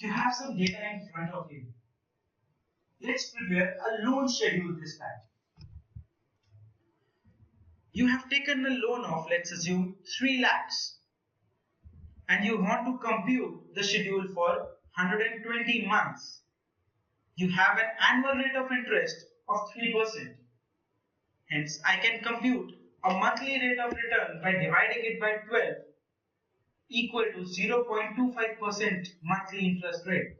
You have some data in front of you. Let's prepare a loan schedule this time. You have taken a loan of, let's assume, 3 lakhs and you want to compute the schedule for 120 months. You have an annual rate of interest of 3%. Hence, I can compute a monthly rate of return by dividing it by 12 equal to 0.25% monthly interest rate.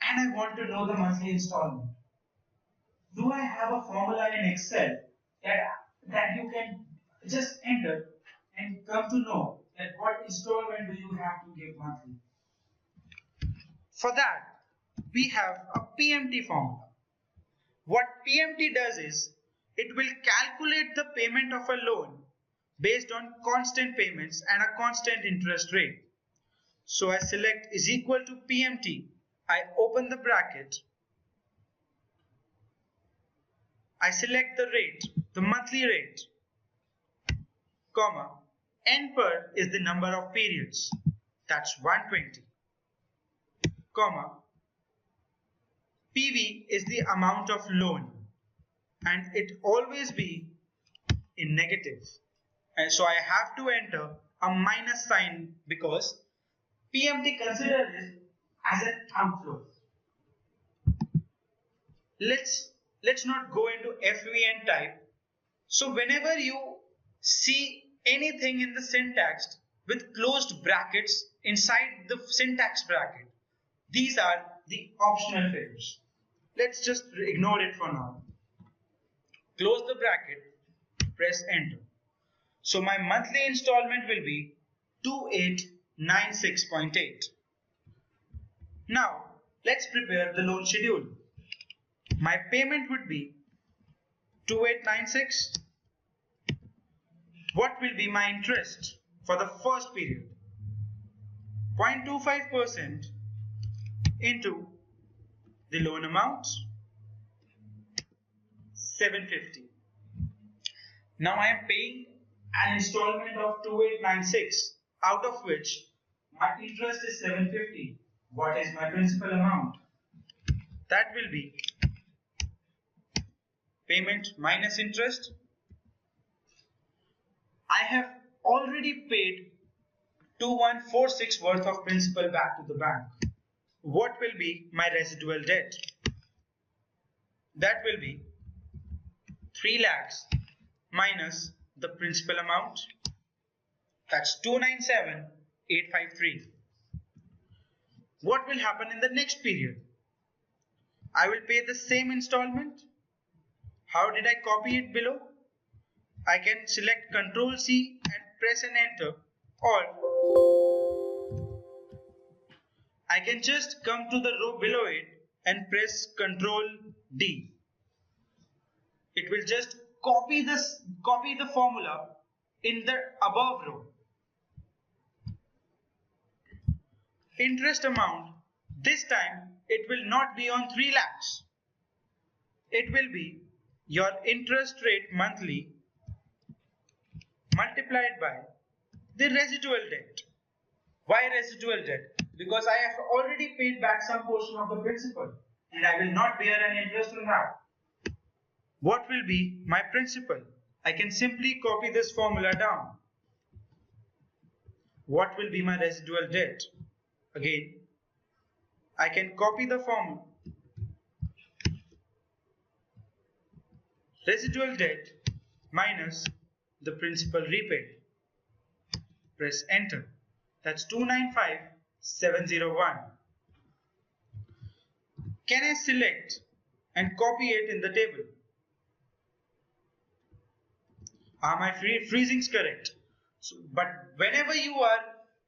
And I want to know the monthly installment. Do I have a formula in Excel that you can just enter and come to know that what installment do you have to give monthly? For that, we have a PMT formula. What PMT does is, it will calculate the payment of a loan based on constant payments and a constant interest rate. So I select is equal to PMT, I open the bracket, I select the rate, the monthly rate, comma, N per is the number of periods, that's 120, comma, PV is the amount of loan and it always be in negative. And so I have to enter a minus sign because PMT considers it as an outflow. Let's not go into FVN type. So whenever you see anything in the syntax with closed brackets inside the syntax bracket, these are the optional figures. Let's just ignore it for now. Close the bracket, press enter. So my monthly installment will be 2896.8. Now let's prepare the loan schedule. My payment would be 2896. What will be my interest for the first period? 0.25% into the loan amount, 750. Now I am paying an installment of 2896, out of which my interest is 750. What is my principal amount? That will be payment minus interest. I have already paid 2146 worth of principal back to the bank. What will be my residual debt? That will be 3 lakhs minus the principal amount, that's 297,853. What will happen in the next period? I will pay the same installment. How did I copy it below? I can select Ctrl C and press and enter, or I can just come to the row below it and press Ctrl D. It will just copy the formula in the above row. Interest amount, this time it will not be on 3 lakhs. It will be your interest rate monthly multiplied by the residual debt. Why residual debt? Because I have already paid back some portion of the principal and I will not bear an interest on that. What will be my principal? I can simply copy this formula down. What will be my residual debt? Again, I can copy the formula. Residual debt minus the principal repaid. Press enter. That's 295,701. Can I select and copy it in the table? Are my freezings correct? But whenever you are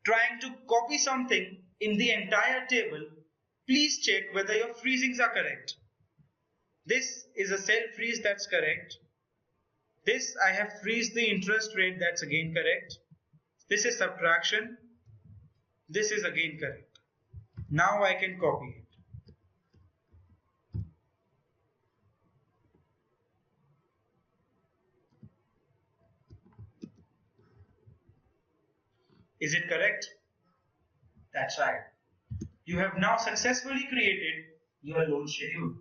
trying to copy something in the entire table, please check whether your freezings are correct. This is a cell freeze, that's correct. This I have freezed the interest rate, that's again correct. This is subtraction. This is again correct. Now I can copy it. Is it correct? That's right. You have now successfully created your loan schedule.